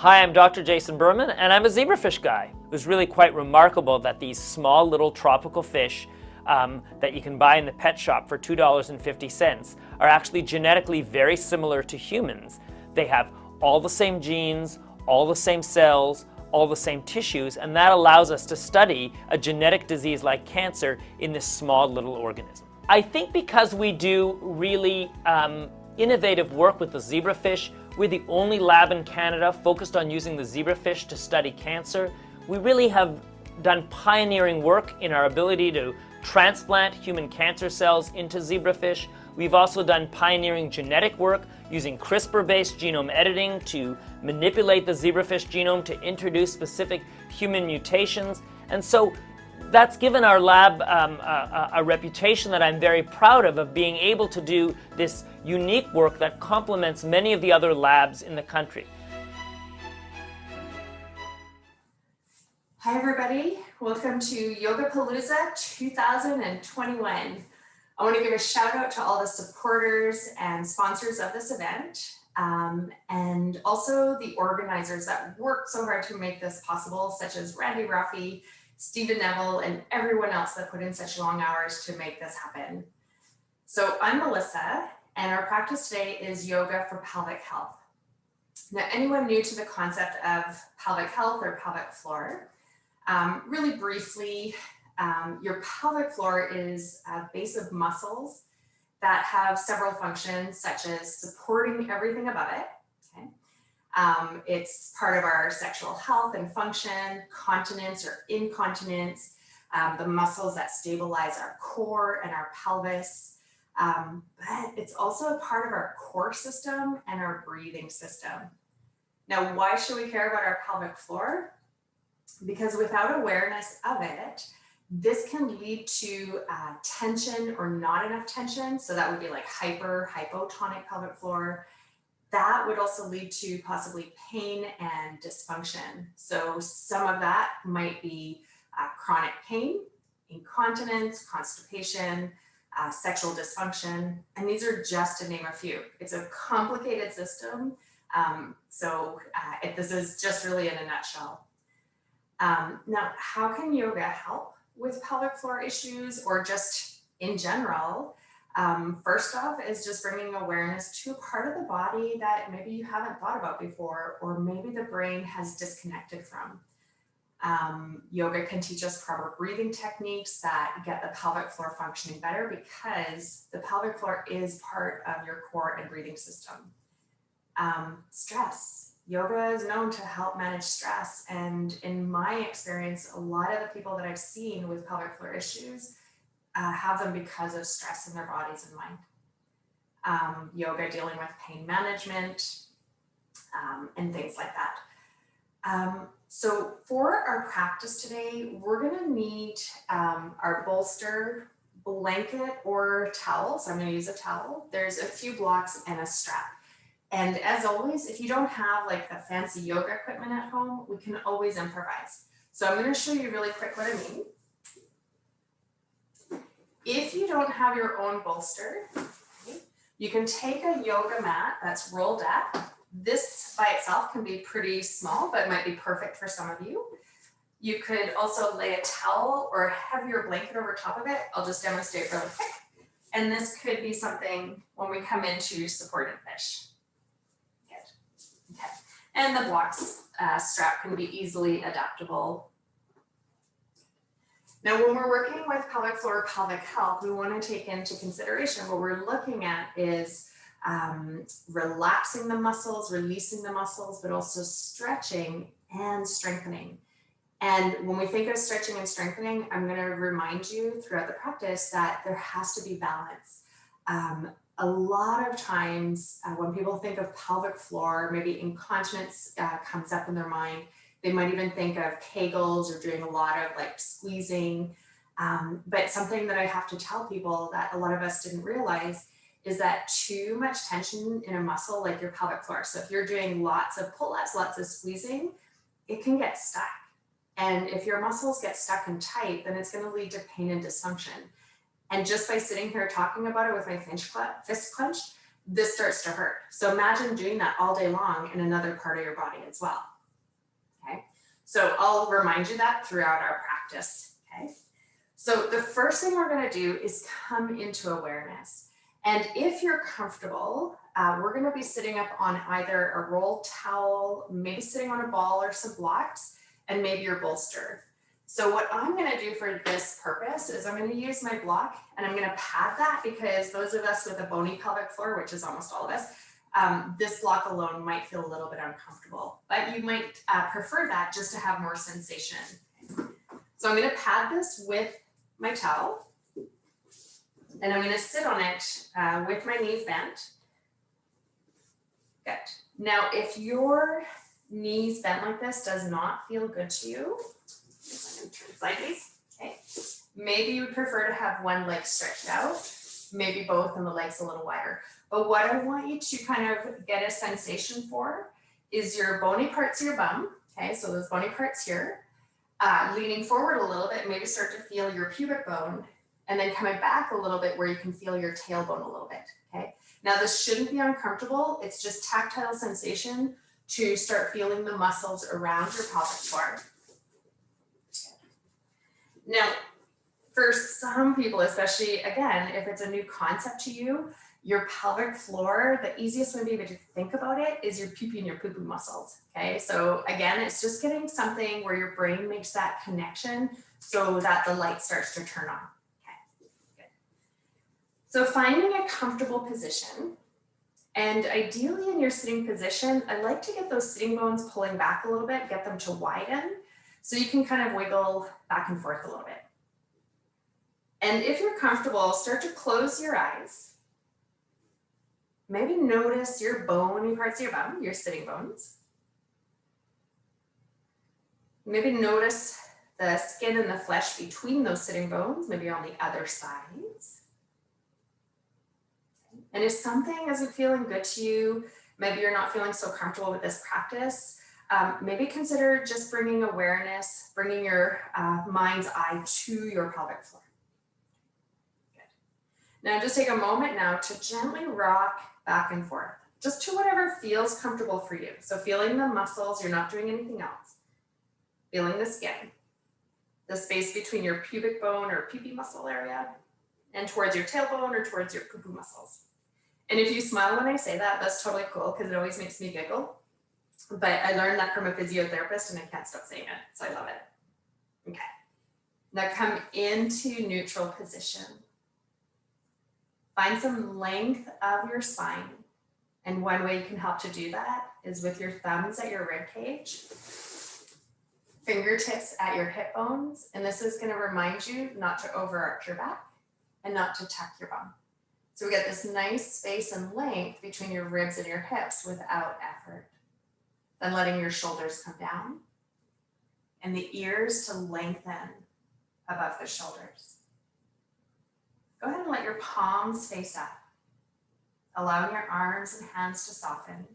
Hi, I'm Dr. Jason Berman, and I'm a zebrafish guy. It was really quite remarkable that these small little tropical fish that you can buy in the pet shop for $2.50 are actually genetically very similar to humans. They have all the same genes, all the same cells, all the same tissues, and that allows us to study a genetic disease like cancer in this small little organism. I think because we do really innovative work with the zebrafish, we're the only lab in Canada focused on using the zebrafish to study cancer. We really have done pioneering work in our ability to transplant human cancer cells into zebrafish. We've also done pioneering genetic work using CRISPR-based genome editing to manipulate the zebrafish genome to introduce specific human mutations. And so that's given our lab a reputation that I'm very proud of being able to do this unique work that complements many of the other labs in the country. Hi everybody, welcome to Yogapalooza 2021. I want to give a shout out to all the supporters and sponsors of this event, and also the organizers that worked so hard to make this possible, such as Randy Ruffy, Stephen Neville, and everyone else that put in such long hours to make this happen. So I'm Melissa, and our practice today is yoga for pelvic health. Now, anyone new to the concept of pelvic health or pelvic floor, really briefly, your pelvic floor is a base of muscles that have several functions, such as supporting everything above it. It's part of our sexual health and function, continence or incontinence, the muscles that stabilize our core and our pelvis. But it's also a part of our core system and our breathing system. Now, why should we care about our pelvic floor? Because without awareness of it, this can lead to tension or not enough tension. So that would be like hypotonic pelvic floor. That would also lead to possibly pain and dysfunction. So some of that might be chronic pain, incontinence, constipation, sexual dysfunction, and these are just to name a few. It's a complicated system, this is just really in a nutshell. Now, how can yoga help with pelvic floor issues or just in general? First off is just bringing awareness to a part of the body that maybe you haven't thought about before, or maybe the brain has disconnected from. Yoga can teach us proper breathing techniques that get the pelvic floor functioning better, because the pelvic floor is part of your core and breathing system. Stress. Yoga is known to help manage stress. And in my experience, a lot of the people that I've seen with pelvic floor issues have them because of stress in their bodies and mind. Yoga dealing with pain management and things like that. So for our practice today, we're gonna need our bolster, blanket, or towel. So I'm gonna use a towel. There's a few blocks and a strap. And as always, if you don't have like the fancy yoga equipment at home, we can always improvise. So I'm gonna show you really quick what I mean. If you don't have your own bolster, you can take a yoga mat that's rolled up. This by itself can be pretty small, but it might be perfect for some of you. You could also lay a towel or a heavier blanket over top of it. I'll just demonstrate really quick. And this could be something when we come into supporting fish. Good. Okay. And the blocks strap can be easily adaptable. Now, when we're working with pelvic floor, pelvic health, we want to take into consideration what we're looking at is relaxing the muscles, releasing the muscles, but also stretching and strengthening. And when we think of stretching and strengthening, I'm going to remind you throughout the practice that there has to be balance. A lot of times when people think of pelvic floor, maybe incontinence comes up in their mind. They might even think of Kegels or doing a lot of like squeezing. But something that I have to tell people that a lot of us didn't realize is that too much tension in a muscle like your pelvic floor. So if you're doing lots of pull-ups, lots of squeezing, it can get stuck. And if your muscles get stuck and tight, then it's going to lead to pain and dysfunction. And just by sitting here talking about it with my fist clenched, this starts to hurt. So imagine doing that all day long in another part of your body as well. Okay, so I'll remind you that throughout our practice. Okay, so the first thing we're going to do is come into awareness. And if you're comfortable, we're going to be sitting up on either a roll towel, maybe sitting on a ball or some blocks, and maybe you're bolstered. So what I'm going to do for this purpose is I'm going to use my block and I'm going to pad that, because those of us with a bony pelvic floor, which is almost all of us, this block alone might feel a little bit uncomfortable, but you might prefer that just to have more sensation. So I'm going to pad this with my towel, and I'm going to sit on it with my knees bent. Good. Now, if your knees bent like this does not feel good to you, I'm going to turn sideways. Okay. Maybe you would prefer to have one leg stretched out, maybe both, and the legs a little wider. But what I want you to kind of get a sensation for is your bony parts of your bum. Okay, so those bony parts here, leaning forward a little bit, maybe start to feel your pubic bone, and then coming back a little bit where you can feel your tailbone a little bit. Okay, now this shouldn't be uncomfortable. It's just tactile sensation to start feeling the muscles around your pelvic floor. Now, for some people, especially, again, if it's a new concept to you, your pelvic floor, the easiest way maybe to think about it is your pee-pee and your poo-poo muscles, okay? So again, it's just getting something where your brain makes that connection so that the light starts to turn on, okay? Good. So finding a comfortable position, and ideally in your sitting position, I like to get those sitting bones pulling back a little bit, get them to widen, so you can kind of wiggle back and forth a little bit. And if you're comfortable, start to close your eyes. Maybe notice your bony parts of your bum, your sitting bones. Maybe notice the skin and the flesh between those sitting bones, maybe on the other sides. And if something isn't feeling good to you, maybe you're not feeling so comfortable with this practice, maybe consider just bringing awareness, bringing your mind's eye to your pelvic floor. Good. Now just take a moment now to gently rock back and forth, just to whatever feels comfortable for you. So feeling the muscles, you're not doing anything else. Feeling the skin, the space between your pubic bone or pee-pee muscle area, and towards your tailbone or towards your poo-poo muscles. And if you smile when I say that, that's totally cool, because it always makes me giggle. But I learned that from a physiotherapist and I can't stop saying it, so I love it. Okay, now come into neutral position. Find some length of your spine. And one way you can help to do that is with your thumbs at your rib cage, fingertips at your hip bones. And this is going to remind you not to overarch your back and not to tuck your bum. So we get this nice space and length between your ribs and your hips without effort. Then letting your shoulders come down and the ears to lengthen above the shoulders. Go ahead and let your palms face up, allowing your arms and hands to soften,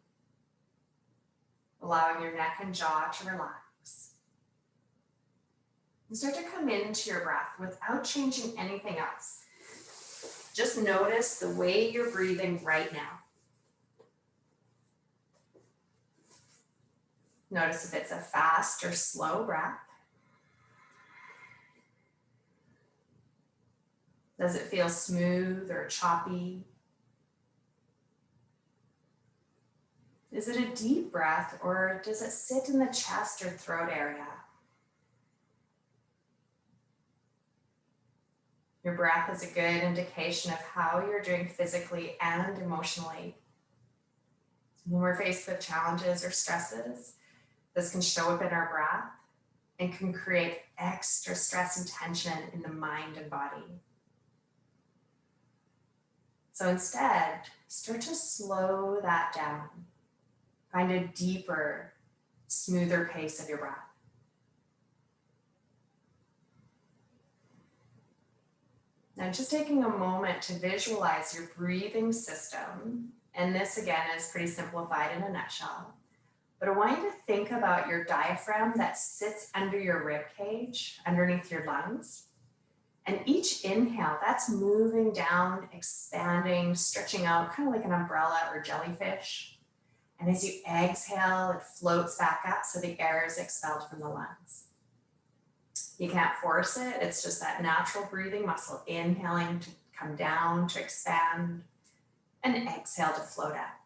allowing your neck and jaw to relax. And start to come into your breath without changing anything else. Just notice the way you're breathing right now. Notice if it's a fast or slow breath. Does it feel smooth or choppy? Is it a deep breath, or does it sit in the chest or throat area? Your breath is a good indication of how you're doing physically and emotionally. When we're faced with challenges or stresses, this can show up in our breath and can create extra stress and tension in the mind and body. So instead, start to slow that down. Find a deeper, smoother pace of your breath. Now just taking a moment to visualize your breathing system, and this again is pretty simplified in a nutshell, but I want you to think about your diaphragm that sits under your rib cage, underneath your lungs. And each inhale, that's moving down, expanding, stretching out, kind of like an umbrella or jellyfish. And as you exhale, it floats back up so the air is expelled from the lungs. You can't force it. It's just that natural breathing muscle, inhaling to come down, to expand, and exhale to float up.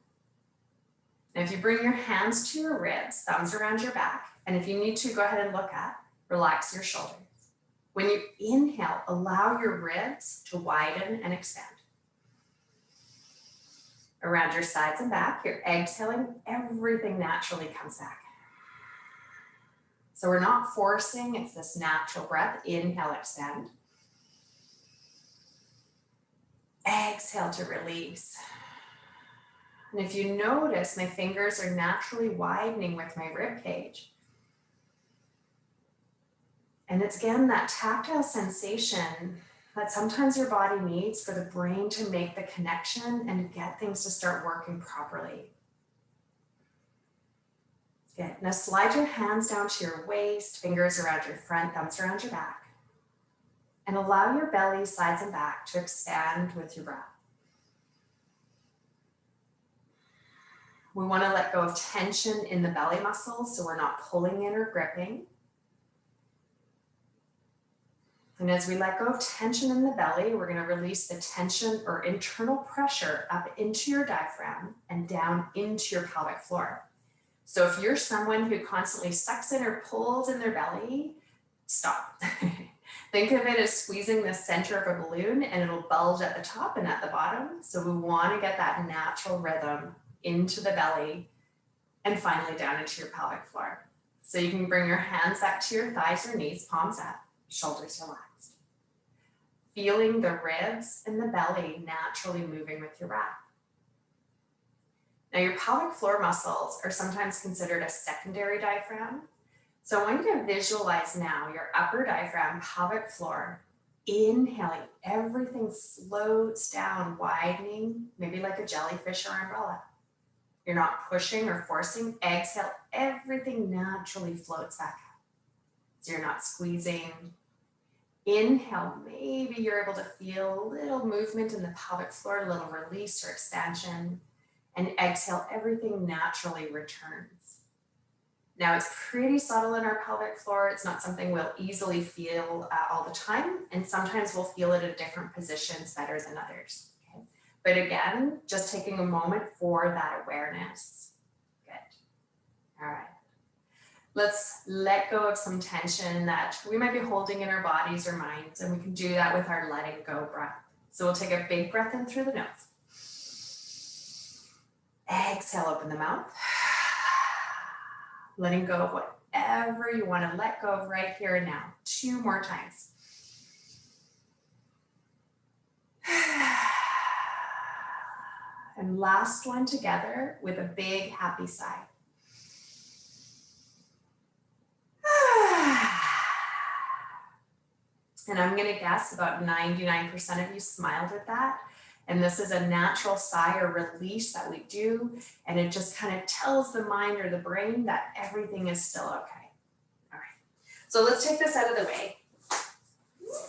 Now, if you bring your hands to your ribs, thumbs around your back, and if you need to, go ahead and look up, relax your shoulders. When you inhale, allow your ribs to widen and expand. Around your sides and back, you're exhaling, everything naturally comes back. So we're not forcing, it's this natural breath. Inhale, expand. Exhale to release. And if you notice, my fingers are naturally widening with my rib cage. And it's again that tactile sensation that sometimes your body needs for the brain to make the connection and get things to start working properly. Good. Now slide your hands down to your waist, fingers around your front, thumbs around your back. And allow your belly, sides and back to expand with your breath. We want to let go of tension in the belly muscles so we're not pulling in or gripping. And as we let go of tension in the belly, we're going to release the tension or internal pressure up into your diaphragm and down into your pelvic floor. So if you're someone who constantly sucks in or pulls in their belly, stop. Think of it as squeezing the center of a balloon and it'll bulge at the top and at the bottom. So we want to get that natural rhythm into the belly and finally down into your pelvic floor. So you can bring your hands back to your thighs or knees, palms up, shoulders relaxed. Feeling the ribs and the belly naturally moving with your breath. Now your pelvic floor muscles are sometimes considered a secondary diaphragm. So I want you to visualize now your upper diaphragm, pelvic floor, inhaling, everything floats down, widening, maybe like a jellyfish or umbrella. You're not pushing or forcing. Exhale, everything naturally floats back up. So you're not squeezing. Inhale, maybe you're able to feel a little movement in the pelvic floor, a little release or expansion. And exhale, everything naturally returns. Now it's pretty subtle in our pelvic floor. It's not something we'll easily feel all the time. And sometimes we'll feel it at different positions better than others. Okay? But again, just taking a moment for that awareness. Good. All right. Let's let go of some tension that we might be holding in our bodies or minds. And we can do that with our letting go breath. So we'll take a big breath in through the nose. Exhale, open the mouth. Letting go of whatever you want to let go of right here and now. 2 more times. And last one together with a big happy sigh. And I'm going to guess about 99% of you smiled at that. And this is a natural sigh or release that we do. And it just kind of tells the mind or the brain that everything is still okay. All right. So let's take this out of the way.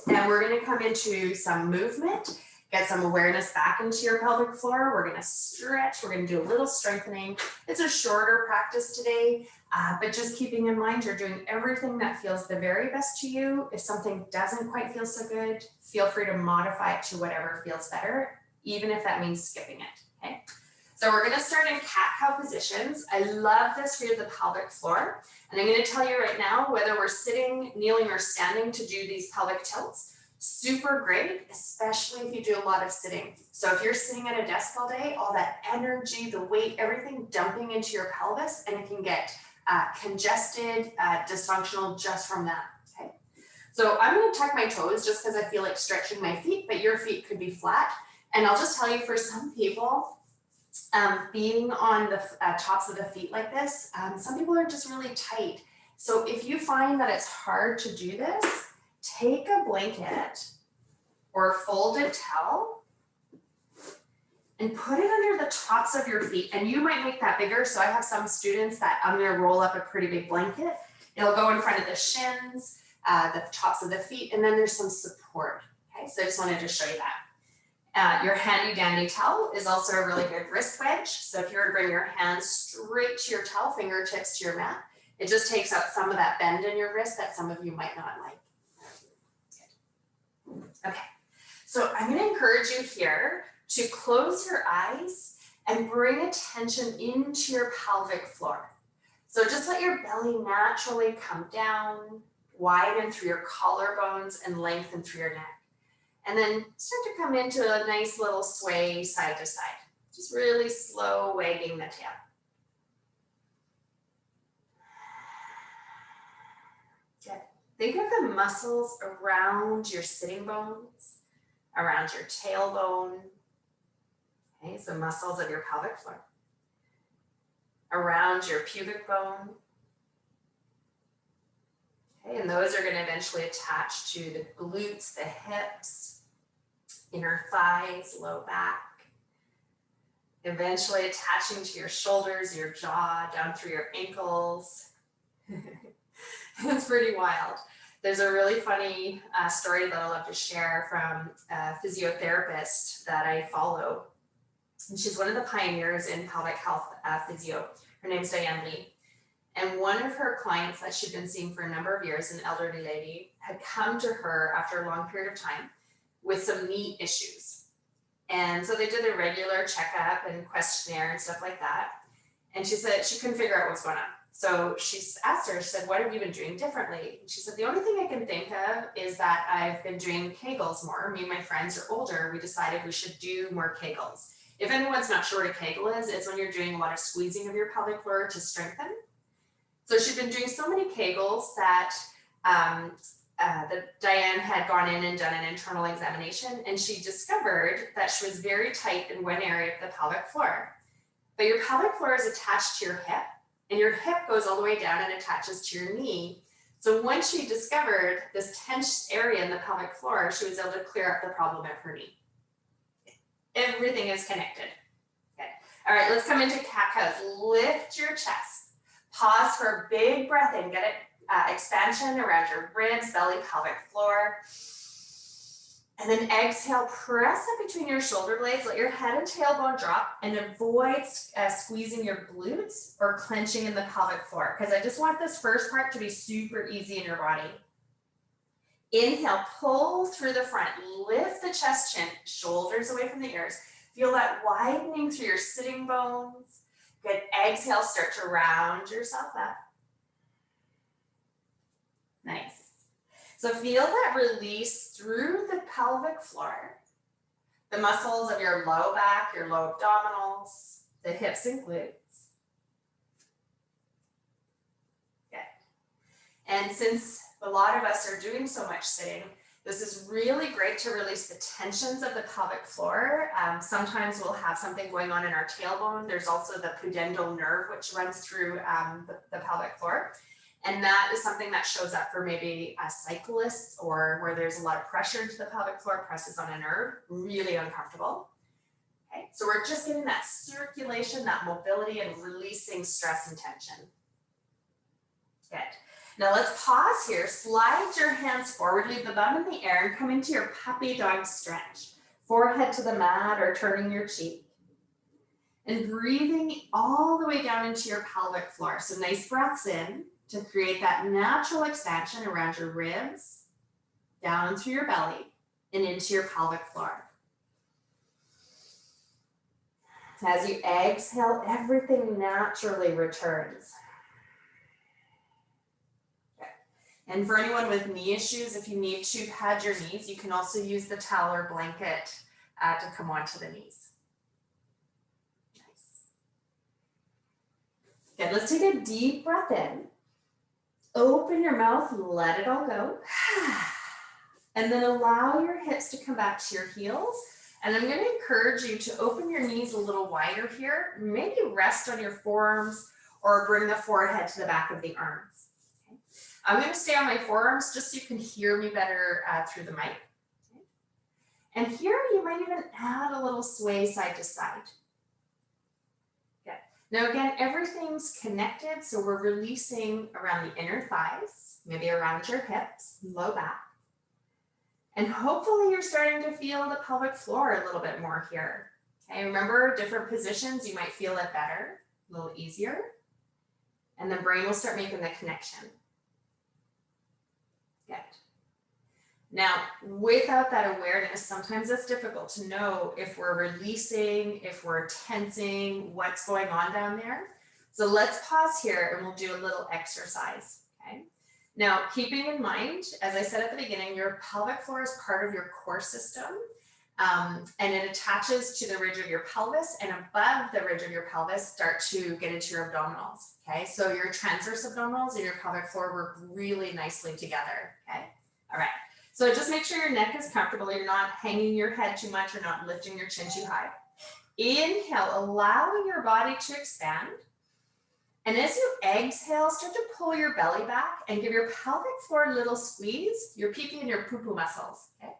And we're going to come into some movement, get some awareness back into your pelvic floor. We're going to stretch. We're going to do a little strengthening. It's a shorter practice today, but just keeping in mind you're doing everything that feels the very best to you. If something doesn't quite feel so good, feel free to modify it to whatever feels better, even if that means skipping it, okay? So we're gonna start in cat-cow positions. I love this for the pelvic floor. And I'm gonna tell you right now, whether we're sitting, kneeling, or standing to do these pelvic tilts, super great, especially if you do a lot of sitting. So if you're sitting at a desk all day, all that energy, the weight, everything dumping into your pelvis, and it can get congested, dysfunctional just from that, okay? So I'm gonna tuck my toes just because I feel like stretching my feet, but your feet could be flat. And I'll just tell you, for some people, being on the tops of the feet like this, some people are just really tight. So if you find that it's hard to do this, take a blanket or a folded towel and put it under the tops of your feet. And you might make that bigger. So I have some students that I'm going to roll up a pretty big blanket. It'll go in front of the shins, the tops of the feet, and then there's some support cord. Okay, so I just wanted to show you that. Your handy dandy towel is also a really good wrist wedge. So if you were to bring your hands straight to your towel, fingertips to your mat, it just takes out some of that bend in your wrist that some of you might not like. Okay, so I'm going to encourage you here to close your eyes and bring attention into your pelvic floor. So just let your belly naturally come down, widen through your collarbones and lengthen through your neck. And then start to come into a nice little sway side to side. Just really slow wagging the tail. Good. Think of the muscles around your sitting bones, around your tailbone. Okay, so muscles of your pelvic floor. Around your pubic bone. Okay, and those are going to eventually attach to the glutes, the hips, inner thighs, low back. Eventually attaching to your shoulders, your jaw, down through your ankles. It's pretty wild. There's a really funny story that I love to share from a physiotherapist that I follow. And she's one of the pioneers in pelvic health physio. Her name's Diane Lee. And one of her clients that she'd been seeing for a number of years, an elderly lady, had come to her after a long period of time with some knee issues. And so they did a regular checkup and questionnaire and stuff like that. And she said she couldn't figure out what's going on. So she asked her, she said, what have you been doing differently? And she said, the only thing I can think of is that I've been doing Kegels more. Me and my friends are older. We decided we should do more Kegels. If anyone's not sure what a Kegel is, it's when you're doing a lot of squeezing of your pelvic floor to strengthen. So she'd been doing so many Kegels that Diane had gone in and done an internal examination, and she discovered that she was very tight in one area of the pelvic floor. But your pelvic floor is attached to your hip, and your hip goes all the way down and attaches to your knee. So once she discovered this tense area in the pelvic floor, she was able to clear up the problem of her knee. Everything is connected. Okay. All right, let's come into cat-cows. Lift your chest. Pause for a big breath in. Get it expansion around your ribs, belly, pelvic floor. And then exhale, press up between your shoulder blades. Let your head and tailbone drop and avoid squeezing your glutes or clenching in the pelvic floor, because I just want this first part to be super easy in your body. Inhale, pull through the front, lift the chest, chin, shoulders away from the ears. Feel that widening through your sitting bones. Good. Exhale, start to round yourself up. Nice. So feel that release through the pelvic floor, the muscles of your low back, your low abdominals, the hips and glutes. Good. And since a lot of us are doing so much sitting, this is really great to release the tensions of the pelvic floor. Sometimes we'll have something going on in our tailbone. There's also the pudendal nerve, which runs through the pelvic floor. And that is something that shows up for maybe cyclists, or where there's a lot of pressure into the pelvic floor, presses on a nerve, really uncomfortable. Okay, so we're just getting that circulation, that mobility, and releasing stress and tension. Good. Now let's pause here, slide your hands forward, leave the bum in the air, and come into your puppy dog stretch. Forehead to the mat or turning your cheek. And breathing all the way down into your pelvic floor. So nice breaths in to create that natural expansion around your ribs, down through your belly, and into your pelvic floor. As you exhale, everything naturally returns. Okay. And for anyone with knee issues, if you need to pad your knees, you can also use the towel or blanket to come onto the knees. Nice. Good, let's take a deep breath in. Open your mouth, let it all go. And then allow your hips to come back to your heels. And I'm going to encourage you to open your knees a little wider here. Maybe rest on your forearms or bring the forehead to the back of the arms. Okay. I'm going to stay on my forearms just so you can hear me better through the mic. Okay. And here you might even add a little sway side to side. Now again, everything's connected, so we're releasing around the inner thighs, maybe around your hips, low back. And hopefully you're starting to feel the pelvic floor a little bit more here. Okay, remember different positions, you might feel it better, a little easier. And the brain will start making the connection. Good. Now, without that awareness, sometimes it's difficult to know if we're releasing, if we're tensing, what's going on down there. So let's pause here and we'll do a little exercise, okay? Now, keeping in mind, as I said at the beginning, your pelvic floor is part of your core system, and it attaches to the ridge of your pelvis, and above the ridge of your pelvis start to get into your abdominals, okay? So your transverse abdominals and your pelvic floor work really nicely together, okay? All right, so just make sure your neck is comfortable, you're not hanging your head too much or not lifting your chin too high. Inhale, allowing your body to expand. And as you exhale, start to pull your belly back and give your pelvic floor a little squeeze, your pee-pee and your poo-poo muscles, okay?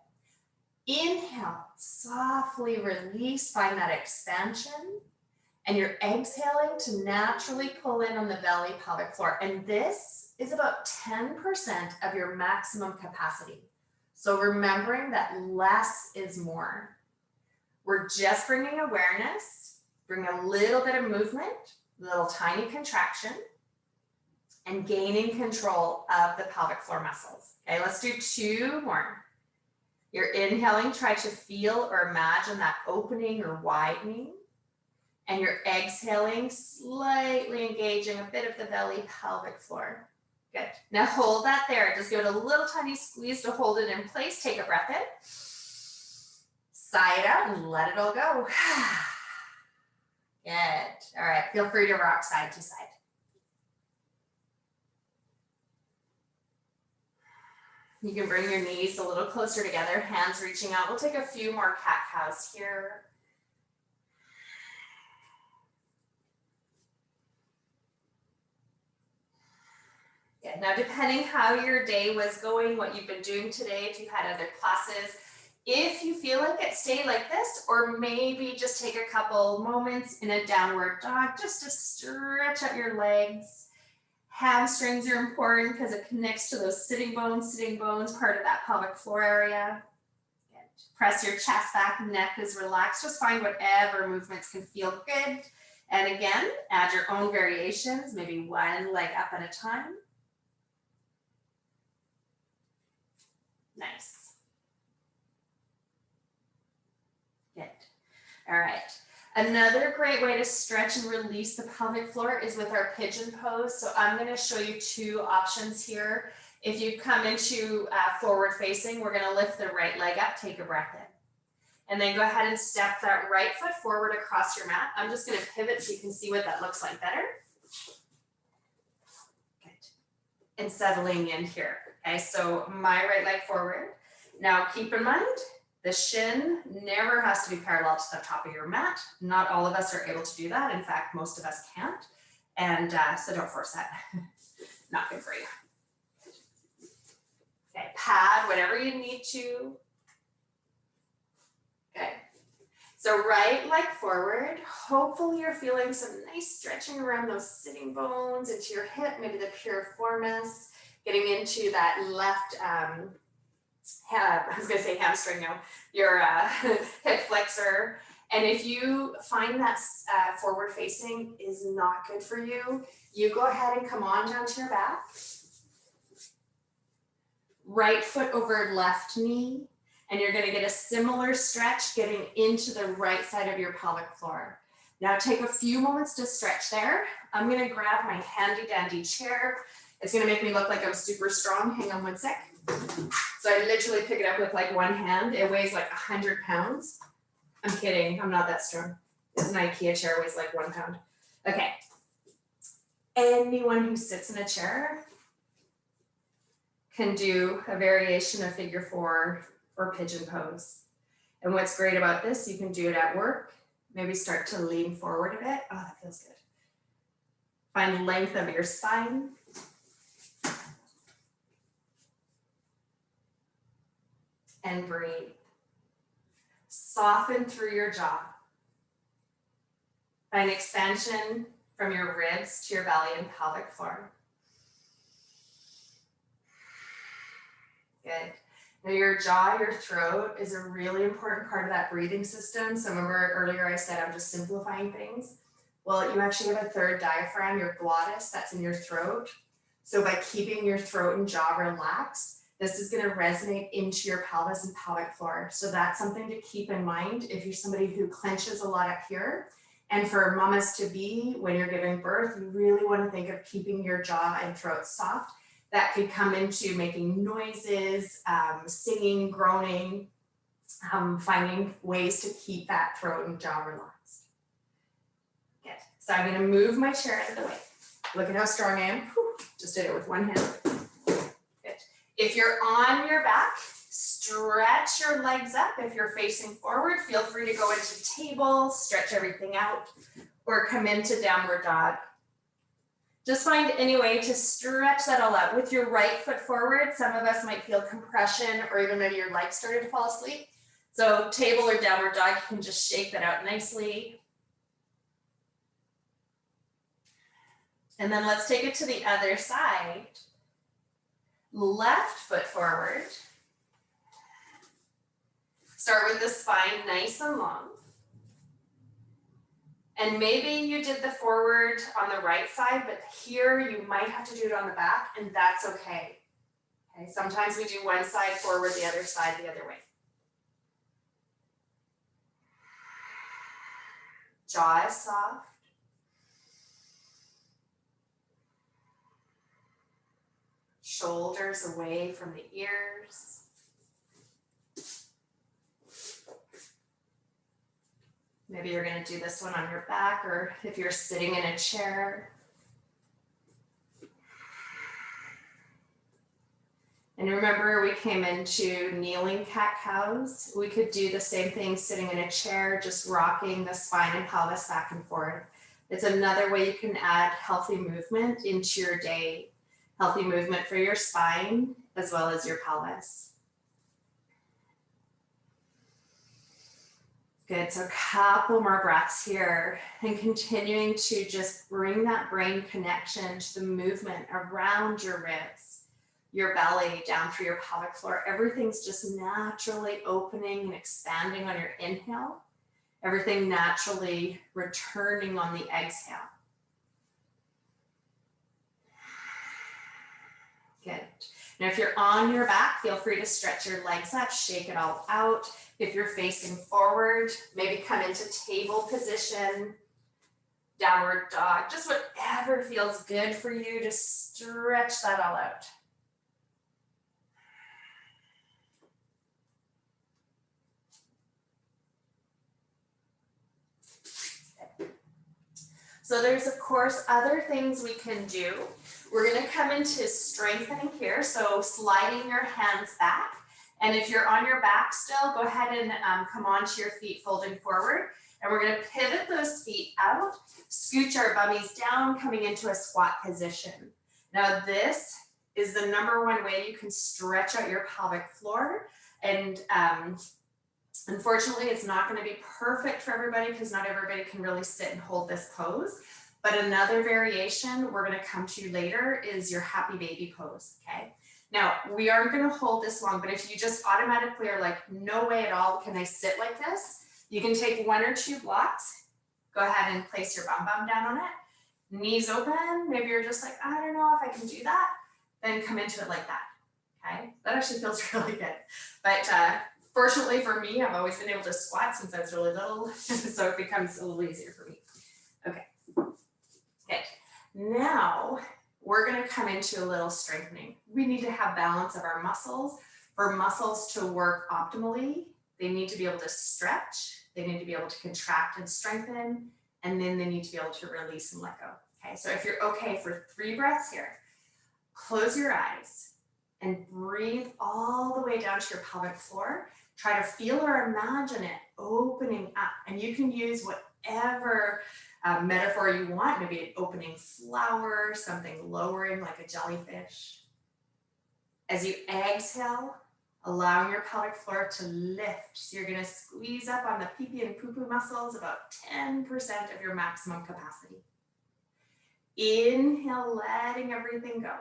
Inhale, softly release, find that expansion. And you're exhaling to naturally pull in on the belly pelvic floor. And this is about 10% of your maximum capacity. So remembering that less is more. We're just bringing awareness, bring a little bit of movement, little tiny contraction, and gaining control of the pelvic floor muscles. Okay, let's do 2 more. You're inhaling, try to feel or imagine that opening or widening. And you're exhaling, slightly engaging a bit of the belly pelvic floor. Good. Now hold that there. Just give it a little tiny squeeze to hold it in place. Take a breath in. Sigh it out and let it all go. Good. All right, feel free to rock side to side. You can bring your knees a little closer together, hands reaching out. We'll take a few more cat-cows here. Good. Now, depending how your day was going, what you've been doing today, if you've had other classes, if you feel like it, stay like this, or maybe just take a couple moments in a downward dog just to stretch out your legs. Hamstrings are important because it connects to those sitting bones, part of that pelvic floor area. Good. Press your chest back, neck is relaxed. Just find whatever movements can feel good. And again, add your own variations, maybe one leg up at a time. Nice. Good. All right. Another great way to stretch and release the pelvic floor is with our pigeon pose. So I'm going to show you 2 options here. If you come into forward facing, we're going to lift the right leg up, take a breath in. And then go ahead and step that right foot forward across your mat. I'm just going to pivot so you can see what that looks like better. Good. And settling in here. Okay, so my right leg forward. Now keep in mind, the shin never has to be parallel to the top of your mat. Not all of us are able to do that. In fact, most of us can't. And so don't force that. Not good for you. Okay, pad whatever you need to. Okay, so right leg forward. Hopefully you're feeling some nice stretching around those sitting bones into your hip, maybe the piriformis, getting into that left, I was gonna say hamstring, no, your hip flexor. And if you find that forward facing is not good for you, you go ahead and come on down to your back. Right foot over left knee. And you're gonna get a similar stretch getting into the right side of your pelvic floor. Now take a few moments to stretch there. I'm gonna grab my handy dandy chair. It's gonna make me look like I'm super strong. Hang on one sec. So I literally pick it up with like one hand. It weighs like 100 pounds. I'm kidding, I'm not that strong. This is an IKEA chair, weighs like 1 pound. Okay. Anyone who sits in a chair can do a variation of figure 4 or pigeon pose. And what's great about this, you can do it at work. Maybe start to lean forward a bit. Oh, that feels good. Find length of your spine. And breathe. Soften through your jaw. Find expansion from your ribs to your belly and pelvic floor. Good. Now your jaw, your throat is a really important part of that breathing system. So remember earlier I said I'm just simplifying things. Well, you actually have a third diaphragm, your glottis, that's in your throat. So by keeping your throat and jaw relaxed, this is going to resonate into your pelvis and pelvic floor. So that's something to keep in mind if you're somebody who clenches a lot up here. And for mamas to be, when you're giving birth, you really want to think of keeping your jaw and throat soft. That could come into making noises, singing, groaning, finding ways to keep that throat and jaw relaxed. Good. So I'm going to move my chair out of the way. Look at how strong I am. Whew, just did it with one hand. Good. If you're on your back, stretch your legs up. If you're facing forward, feel free to go into table, stretch everything out, or come into downward dog. Just find any way to stretch that all out. With your right foot forward, some of us might feel compression or even maybe your legs started to fall asleep. So table or downward dog, you can just shake that out nicely. And then let's take it to the other side. Left foot forward. Start with the spine nice and long. And maybe you did the forward on the right side, but here you might have to do it on the back, and that's okay. Okay, sometimes we do one side forward, the other side the other way. Jaw is soft. Shoulders away from the ears. Maybe you're going to do this one on your back, or if you're sitting in a chair. And remember, we came into kneeling cat-cows. We could do the same thing sitting in a chair, just rocking the spine and pelvis back and forth. It's another way you can add healthy movement into your day. Healthy movement for your spine as well as your pelvis. Good, so a couple more breaths here and continuing to just bring that brain connection to the movement around your ribs, your belly, down through your pelvic floor. Everything's just naturally opening and expanding on your inhale. Everything naturally returning on the exhale. Good. Now, if you're on your back, feel free to stretch your legs up, shake it all out. If you're facing forward, maybe come into table position, downward dog, just whatever feels good for you, just stretch that all out. So there's, of course, other things we can do. We're going to come into strengthening here, so sliding your hands back. And if you're on your back still, go ahead and come onto your feet folding forward. And we're going to pivot those feet out, scooch our bummies down, coming into a squat position. Now this is the number one way you can stretch out your pelvic floor. And unfortunately, it's not going to be perfect for everybody because not everybody can really sit and hold this pose. But another variation we're going to come to later is your happy baby pose, okay? Now, we aren't going to hold this long, but if you just automatically are like, no way at all can I sit like this, you can take 1 or 2 blocks, go ahead and place your bum down on it, knees open, maybe you're just like, I don't know if I can do that, then come into it like that, okay? That actually feels really good. But fortunately for me, I've always been able to squat since I was really little, so it becomes a little easier for me. Okay, good. Now, we're going to come into a little strengthening. We need to have balance of our muscles. For muscles to work optimally, they need to be able to stretch, they need to be able to contract and strengthen, and then they need to be able to release and let go. Okay, so if you're okay for 3 breaths here, close your eyes and breathe all the way down to your pelvic floor. Try to feel or imagine it opening up, and you can use whatever metaphor you want, maybe an opening flower, something lowering like a jellyfish. As you exhale, allowing your pelvic floor to lift. So you're going to squeeze up on the pee-pee and poo-poo muscles, about 10% of your maximum capacity. Inhale, letting everything go.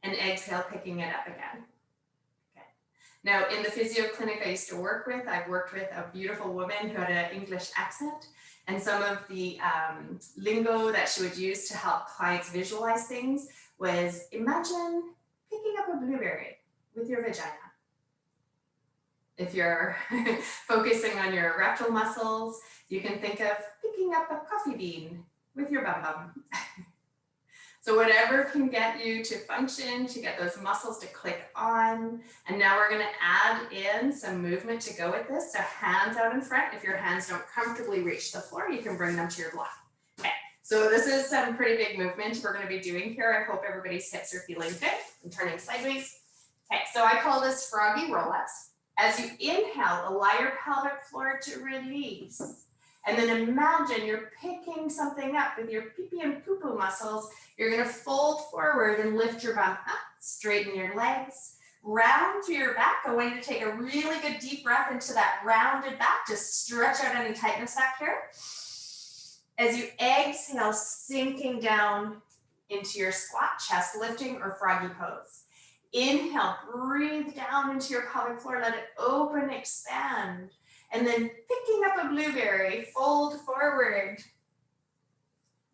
And exhale, picking it up again. Now, in the physio clinic I used to work with, I worked with a beautiful woman who had an English accent, and some of the lingo that she would use to help clients visualize things was, imagine picking up a blueberry with your vagina. If you're focusing on your rectal muscles, you can think of picking up a coffee bean with your bum bum. So whatever can get you to function, to get those muscles to click on. And now we're gonna add in some movement to go with this. So hands out in front. If your hands don't comfortably reach the floor, you can bring them to your block. Okay, so this is some pretty big movement we're gonna be doing here. I hope everybody's hips are feeling good. I'm turning sideways. Okay, so I call this froggy roll-ups. As you inhale, allow your pelvic floor to release. And then imagine you're picking something up with your pee-pee and poo-poo muscles. You're gonna fold forward and lift your bum up, straighten your legs, round through your back. I want you to take a really good deep breath into that rounded back. Just stretch out any tightness back here. As you exhale, sinking down into your squat, chest lifting or froggy pose. Inhale, breathe down into your pelvic floor, let it open, expand. And then picking up a blueberry, fold forward,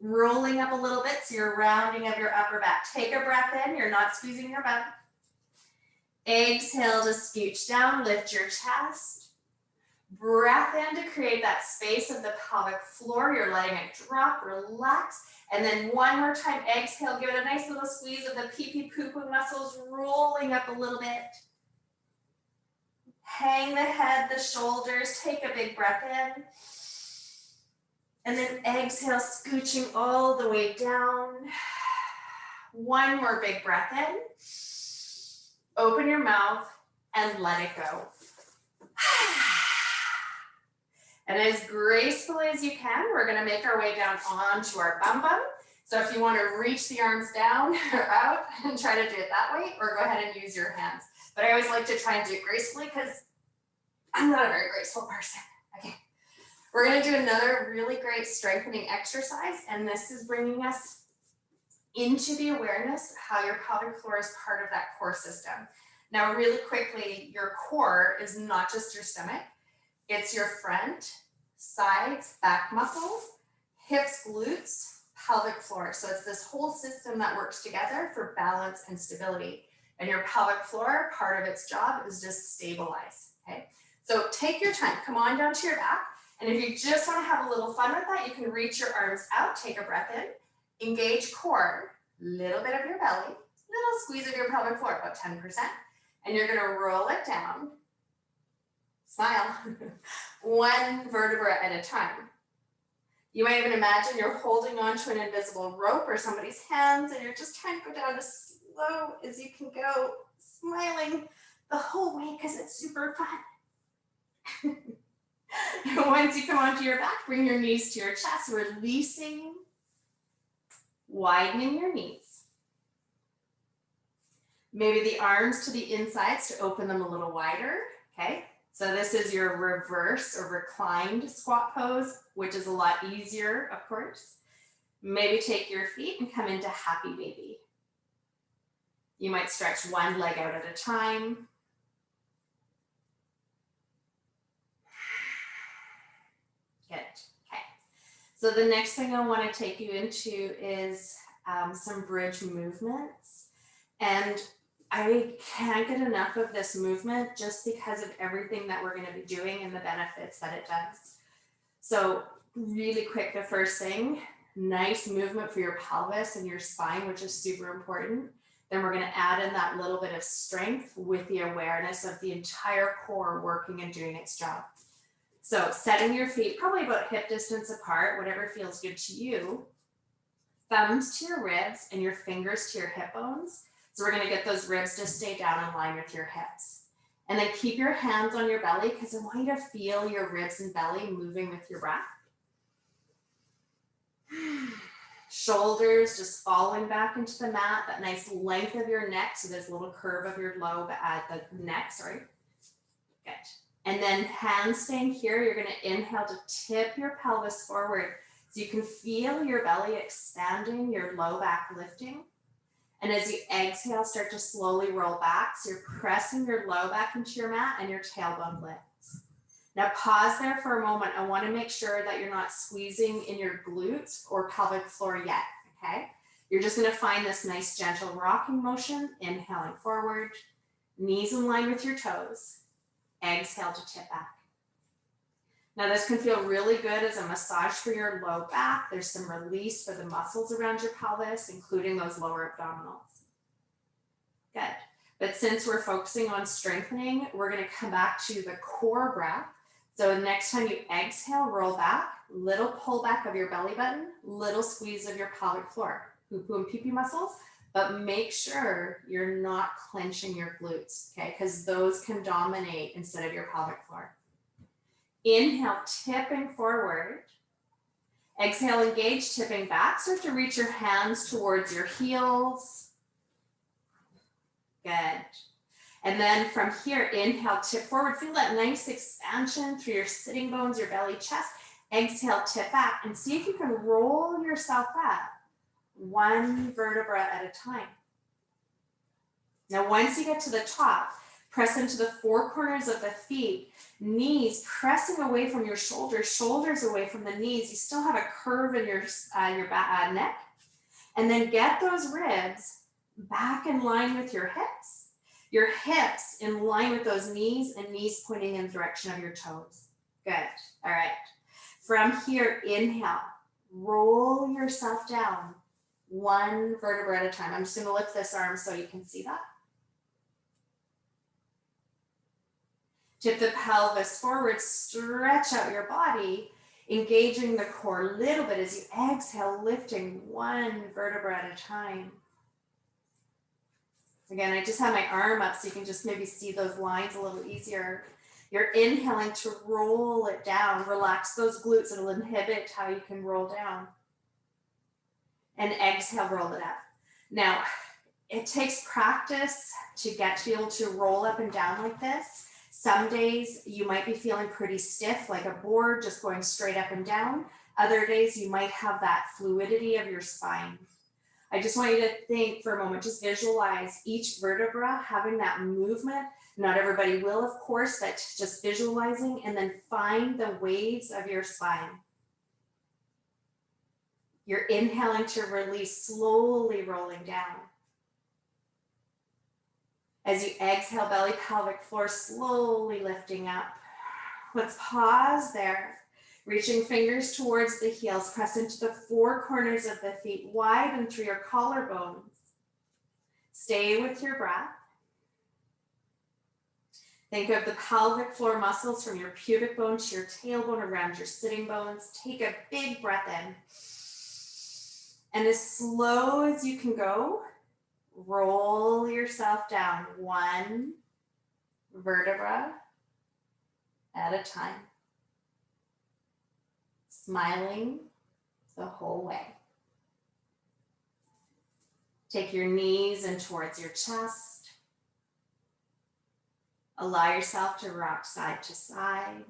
rolling up a little bit so you're rounding of your upper back. Take a breath in, you're not squeezing your butt. Exhale to scooch down, lift your chest. Breath in to create that space of the pelvic floor. You're letting it drop, relax. And then one more time, exhale, give it a nice little squeeze of the pee-pee poo-poo muscles, rolling up a little bit. Hang the head, the shoulders, take a big breath in. And then exhale, scooching all the way down. One more big breath in. Open your mouth and let it go. And as gracefully as you can, we're gonna make our way down onto our bum bum. So if you wanna reach the arms down or out and try to do it that way, or go ahead and use your hands. But I always like to try and do it gracefully because I'm not a very graceful person. Okay, we're gonna do another really great strengthening exercise, and this is bringing us into the awareness of how your pelvic floor is part of that core system. Now, really quickly, your core is not just your stomach, it's your front, sides, back muscles, hips, glutes, pelvic floor. So it's this whole system that works together for balance and stability. And your pelvic floor, part of its job is just stabilize, okay? So take your time, come on down to your back. And if you just wanna have a little fun with that, you can reach your arms out, take a breath in, engage core, little bit of your belly, little squeeze of your pelvic floor, about 10%. And you're gonna roll it down, smile, one vertebra at a time. You might even imagine you're holding onto an invisible rope or somebody's hands, and you're just trying to go down as slow as you can go, smiling the whole way because it's super fun. Once you come onto your back, bring your knees to your chest, releasing, widening your knees. Maybe the arms to the insides to open them a little wider, okay? So this is your reverse or reclined squat pose, which is a lot easier, of course. Maybe take your feet and come into happy baby. You might stretch one leg out at a time. Good, okay. So the next thing I want to take you into is some bridge movements. And I can't get enough of this movement just because of everything that we're going to be doing and the benefits that it does. So really quick, the first thing, nice movement for your pelvis and your spine, which is super important. Then we're going to add in that little bit of strength with the awareness of the entire core working and doing its job. So setting your feet probably about hip distance apart, whatever feels good to you. Thumbs to your ribs and your fingers to your hip bones. So we're gonna get those ribs to stay down in line with your hips. And then keep your hands on your belly because I want you to feel your ribs and belly moving with your breath. Shoulders just falling back into the mat, that nice length of your neck. So there's a little curve of your lobe at the neck, sorry. Good. And then hands staying here, you're gonna inhale to tip your pelvis forward. So you can feel your belly expanding, your low back lifting. And as you exhale, start to slowly roll back. So you're pressing your low back into your mat and your tailbone lifts. Now pause there for a moment. I want to make sure that you're not squeezing in your glutes or pelvic floor yet, okay? You're just going to find this nice gentle rocking motion, inhaling forward, knees in line with your toes. Exhale to tip back. Now this can feel really good as a massage for your low back. There's some release for the muscles around your pelvis, including those lower abdominals. Good. But since we're focusing on strengthening, we're going to come back to the core breath. So next time you exhale, roll back, little pull back of your belly button, little squeeze of your pelvic floor, poo-poo and pee-pee muscles, but make sure you're not clenching your glutes, okay? Because those can dominate instead of your pelvic floor. Inhale, tipping forward. Exhale, engage, tipping back. Start to reach your hands towards your heels. Good. And then from here, inhale, tip forward. Feel that nice expansion through your sitting bones, your belly, chest. Exhale, tip back, and see if you can roll yourself up one vertebra at a time. Now, once you get to the top, press into the four corners of the feet, knees pressing away from your shoulders, shoulders away from the knees. You still have a curve in your neck. And then get those ribs back in line with your hips in line with those knees, and knees pointing in the direction of your toes. Good. All right. From here, inhale, roll yourself down one vertebra at a time. I'm just going to lift this arm so you can see that. Tip the pelvis forward, stretch out your body, engaging the core a little bit as you exhale, lifting one vertebra at a time. Again, I just have my arm up so you can just maybe see those lines a little easier. You're inhaling to roll it down. Relax those glutes. It'll inhibit how you can roll down. And exhale, roll it up. Now, it takes practice to get to be able to roll up and down like this. Some days you might be feeling pretty stiff, like a board just going straight up and down. Other days you might have that fluidity of your spine. I just want you to think for a moment, just visualize each vertebra having that movement. Not everybody will, of course, but just visualizing, and then find the waves of your spine. You're inhaling to release, slowly rolling down. As you exhale, belly, pelvic floor, slowly lifting up. Let's pause there. Reaching fingers towards the heels, press into the four corners of the feet, widen through your collarbones. Stay with your breath. Think of the pelvic floor muscles from your pubic bone to your tailbone around your sitting bones. Take a big breath in. And as slow as you can go, roll yourself down one vertebra at a time. Smiling the whole way. Take your knees in towards your chest. Allow yourself to rock side to side.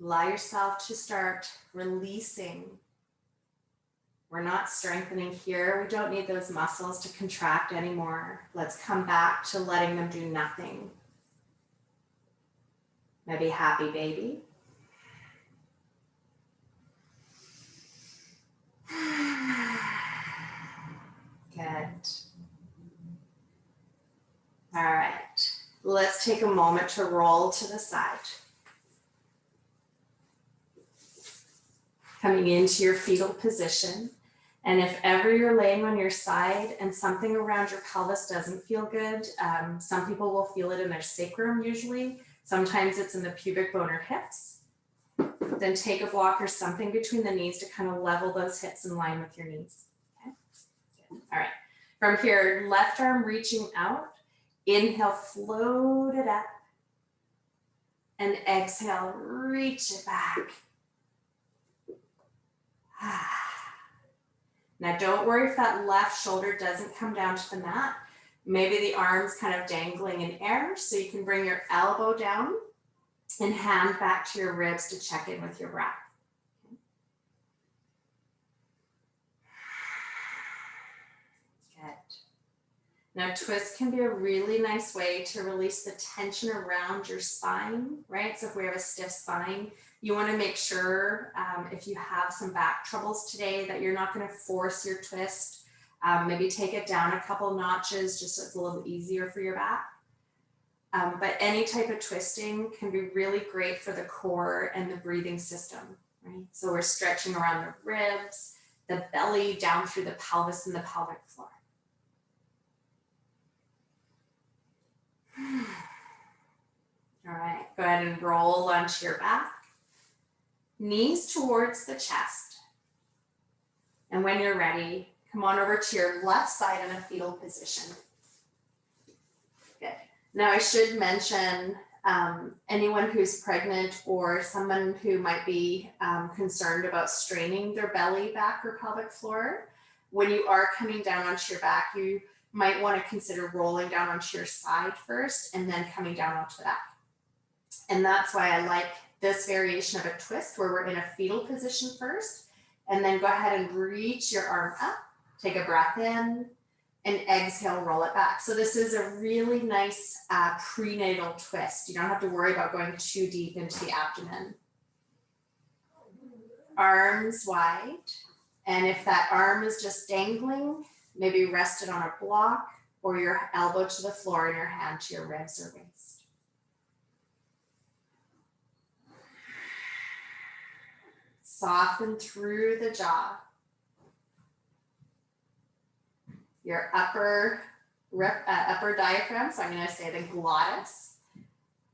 Allow yourself to start releasing. We're not strengthening here. We don't need those muscles to contract anymore. Let's come back to letting them do nothing. Maybe happy baby. Good. All right. Let's take a moment to roll to the side. Coming into your fetal position. And if ever you're laying on your side and something around your pelvis doesn't feel good, some people will feel it in their sacrum usually. Sometimes it's in the pubic bone or hips. Then take a block or something between the knees to kind of level those hips in line with your knees. Okay? Good. All right. From here, left arm reaching out. Inhale, float it up. And exhale, reach it back. Now don't worry if that left shoulder doesn't come down to the mat. Maybe the arm's kind of dangling in air, so you can bring your elbow down and hand back to your ribs to check in with your breath. Now, twist can be a really nice way to release the tension around your spine, right? So if we have a stiff spine, you want to make sure if you have some back troubles today that you're not going to force your twist. Maybe take it down a couple notches just so it's a little easier for your back. But any type of twisting can be really great for the core and the breathing system, right? So we're stretching around the ribs, the belly, down through the pelvis and the pelvic floor. All right, go ahead and roll onto your back, knees towards the chest. And when you're ready, come on over to your left side in a fetal position. Good. Now I should mention anyone who's pregnant or someone who might be concerned about straining their belly, back, or pelvic floor, when you are coming down onto your back, you might want to consider rolling down onto your side first and then coming down onto the back. And that's why I like this variation of a twist where we're in a fetal position first, and then go ahead and reach your arm up, take a breath in, and exhale, roll it back. So this is a really nice prenatal twist. You don't have to worry about going too deep into the abdomen. Arms wide. And if that arm is just dangling, maybe rest it on a block or your elbow to the floor and your hand to your ribs or waist. Soften through the jaw. Your upper diaphragm, so I'm going to say the glottis,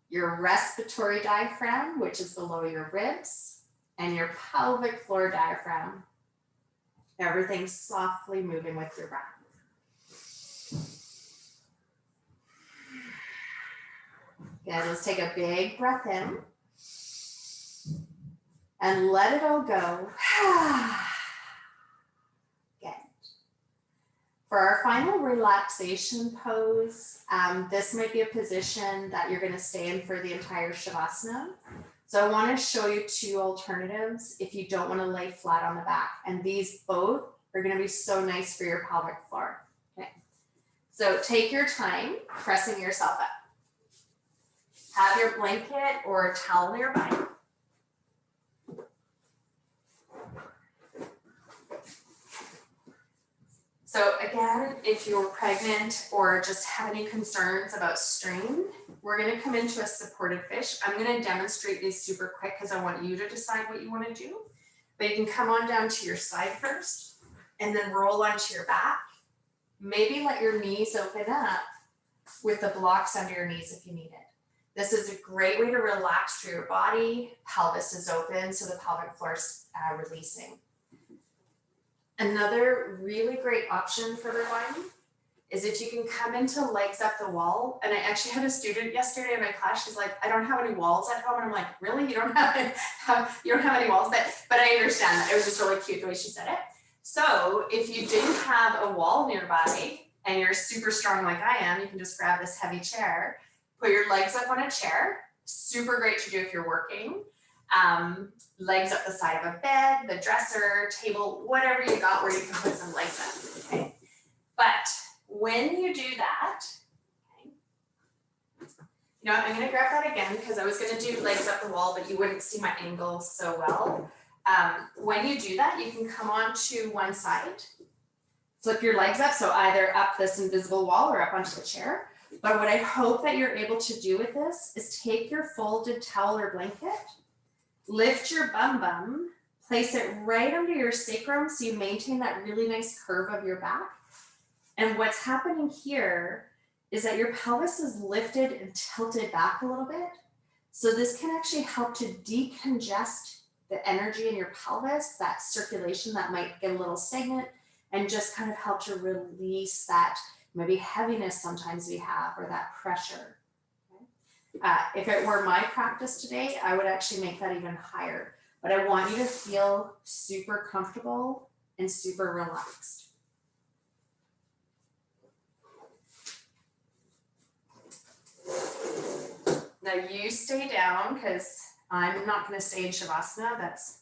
your respiratory diaphragm, which is below your ribs, and your pelvic floor diaphragm. Everything softly moving with your breath. Good, let's take a big breath in and let it all go. Good. For our final relaxation pose, this might be a position that you're going to stay in for the entire Shavasana. So I want to show you two alternatives if you don't want to lay flat on the back. And these both are going to be so nice for your pelvic floor. Okay. So take your time pressing yourself up. Have your blanket or a towel nearby. So again, if you're pregnant or just have any concerns about strain, we're going to come into a supported fish. I'm going to demonstrate these super quick because I want you to decide what you want to do. But you can come on down to your side first and then roll onto your back. Maybe let your knees open up with the blocks under your knees if you need it. This is a great way to relax through your body. Pelvis is open, so the pelvic floor is releasing. Another really great option for everyone is if you can come into legs up the wall. And I actually had a student yesterday in my class, she's like, I don't have any walls at home. And I'm like, really? You don't have any walls? But I understand that. It was just really cute the way she said it. So if you didn't have a wall nearby and you're super strong like I am, you can just grab this heavy chair, put your legs up on a chair. Super great to do if you're working. Legs up the side of a bed, the dresser, table, whatever you got where you can put some legs up, okay? But when you do that, okay, you know, I'm gonna grab that again because I was gonna do legs up the wall, but you wouldn't see my angle so well. When you do that, you can come on to one side, flip your legs up, so either up this invisible wall or up onto the chair. But what I hope that you're able to do with this is take your folded towel or blanket, lift your bum, place it right under your sacrum so you maintain that really nice curve of your back. And what's happening here is that your pelvis is lifted and tilted back a little bit. So this can actually help to decongest the energy in your pelvis, that circulation that might get a little stagnant, and just kind of help to release that maybe heaviness sometimes we have or that pressure. If it were my practice today, I would actually make that even higher. But I want you to feel super comfortable and super relaxed. Now you stay down because I'm not going to stay in Shavasana. That's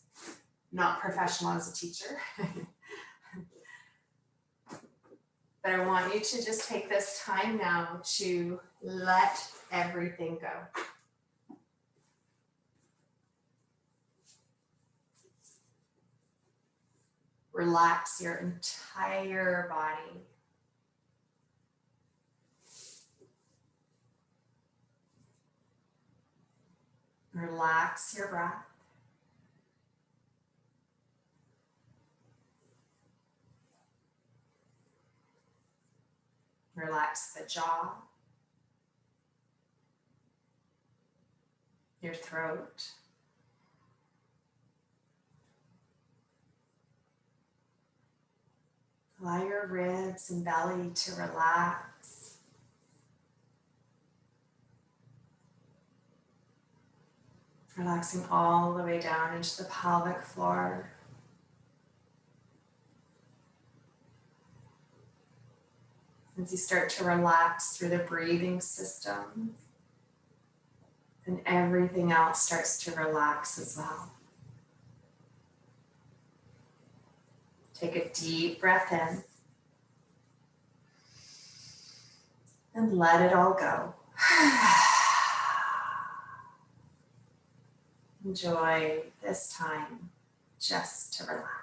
not professional as a teacher. But I want you to just take this time now to let everything go. Relax your entire body. Relax your breath. Relax the jaw, your throat. Allow your ribs and belly to relax. Relaxing all the way down into the pelvic floor. As you start to relax through the breathing system, then everything else starts to relax as well. Take a deep breath in and let it all go. Enjoy this time just to relax.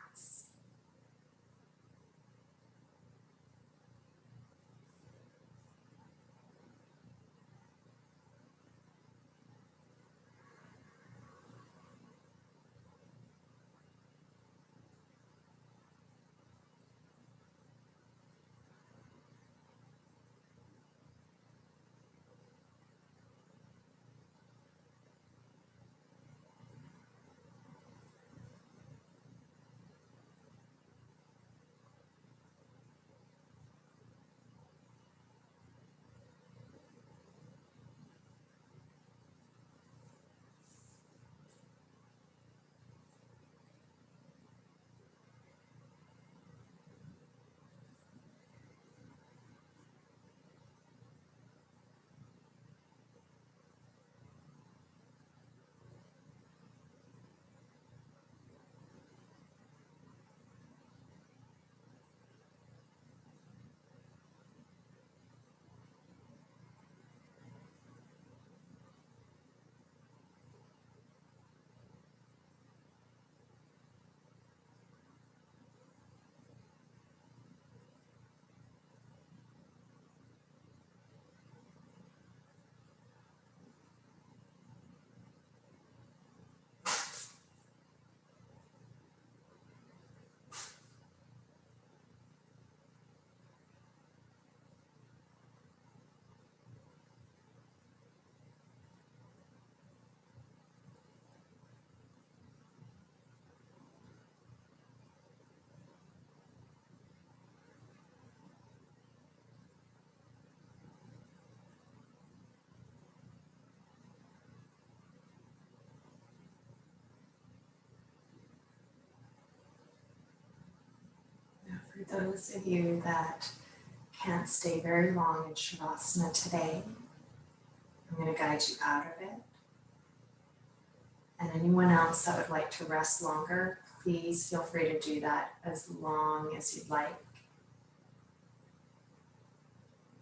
For those of you that can't stay very long in Shavasana today, I'm going to guide you out of it. And anyone else that would like to rest longer, please feel free to do that as long as you'd like.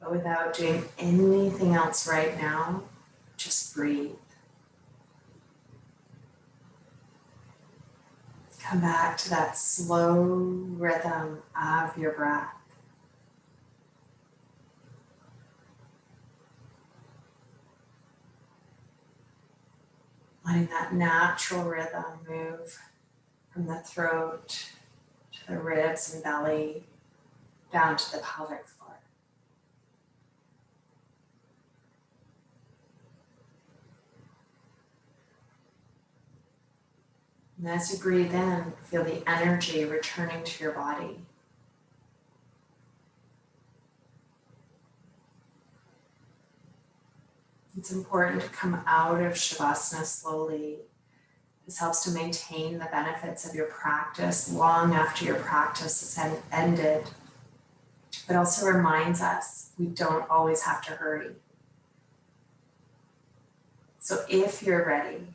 But without doing anything else right now, just breathe. Come back to that slow rhythm of your breath. Letting that natural rhythm move from the throat to the ribs and belly, down to the pelvic floor. And as you breathe in, feel the energy returning to your body. It's important to come out of Shavasana slowly. This helps to maintain the benefits of your practice long after your practice has ended, but also reminds us we don't always have to hurry. So if you're ready,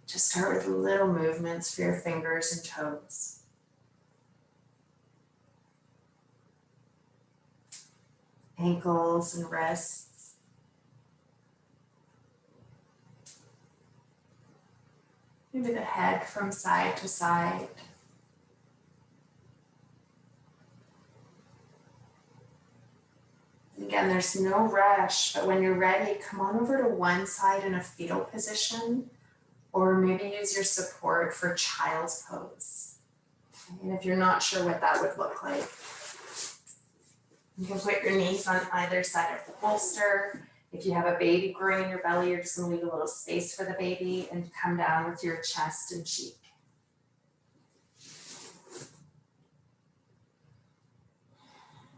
just start with little movements for your fingers and toes. ankles and wrists. Maybe the head from side to side. Again, there's no rush, but when you're ready, come on over to one side in a fetal position, or maybe use your support for child's pose. And if you're not sure what that would look like, you can put your knees on either side of the bolster. If you have a baby growing in your belly, you're just going to leave a little space for the baby and come down with your chest and cheek.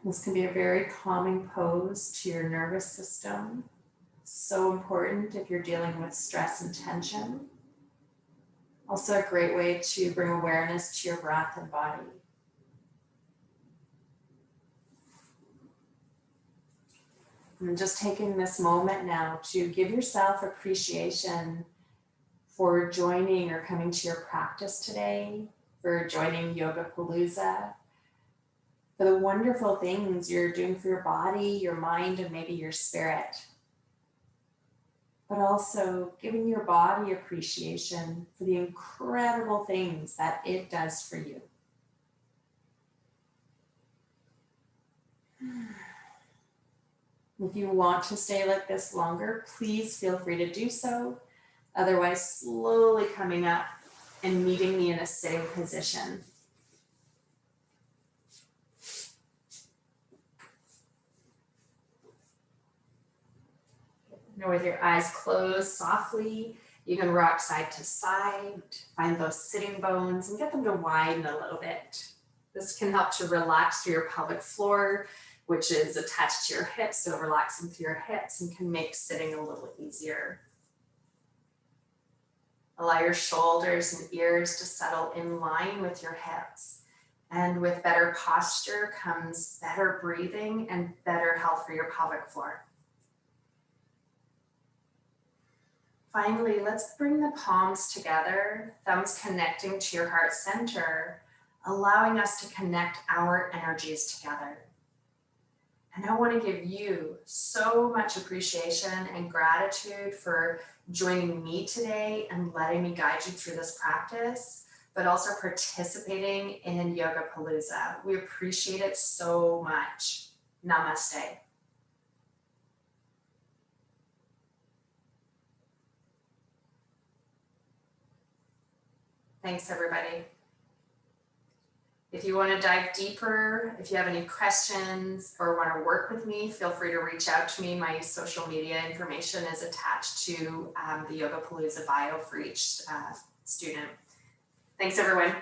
This can be a very calming pose to your nervous system. So important if you're dealing with stress and tension. Also a great way to bring awareness to your breath and body. And just taking this moment now to give yourself appreciation for joining or coming to your practice today, for joining Yogapalooza, for the wonderful things you're doing for your body, your mind, and maybe your spirit. But also giving your body appreciation for the incredible things that it does for you. If you want to stay like this longer, please feel free to do so. Otherwise, slowly coming up and meeting me in a sitting position. Now with your eyes closed softly, you can rock side to side, find those sitting bones and get them to widen a little bit. This can help to relax through your pelvic floor, which is attached to your hips, so relaxing through your hips and can make sitting a little easier. Allow your shoulders and ears to settle in line with your hips. And with better posture comes better breathing and better health for your pelvic floor. Finally, let's bring the palms together, thumbs connecting to your heart center, allowing us to connect our energies together. And I want to give you so much appreciation and gratitude for joining me today and letting me guide you through this practice, but also participating in Yogapalooza. We appreciate it so much. Namaste. Thanks, everybody. If you want to dive deeper, if you have any questions or want to work with me, feel free to reach out to me. My social media information is attached to the Yogapalooza bio for each student. Thanks, everyone.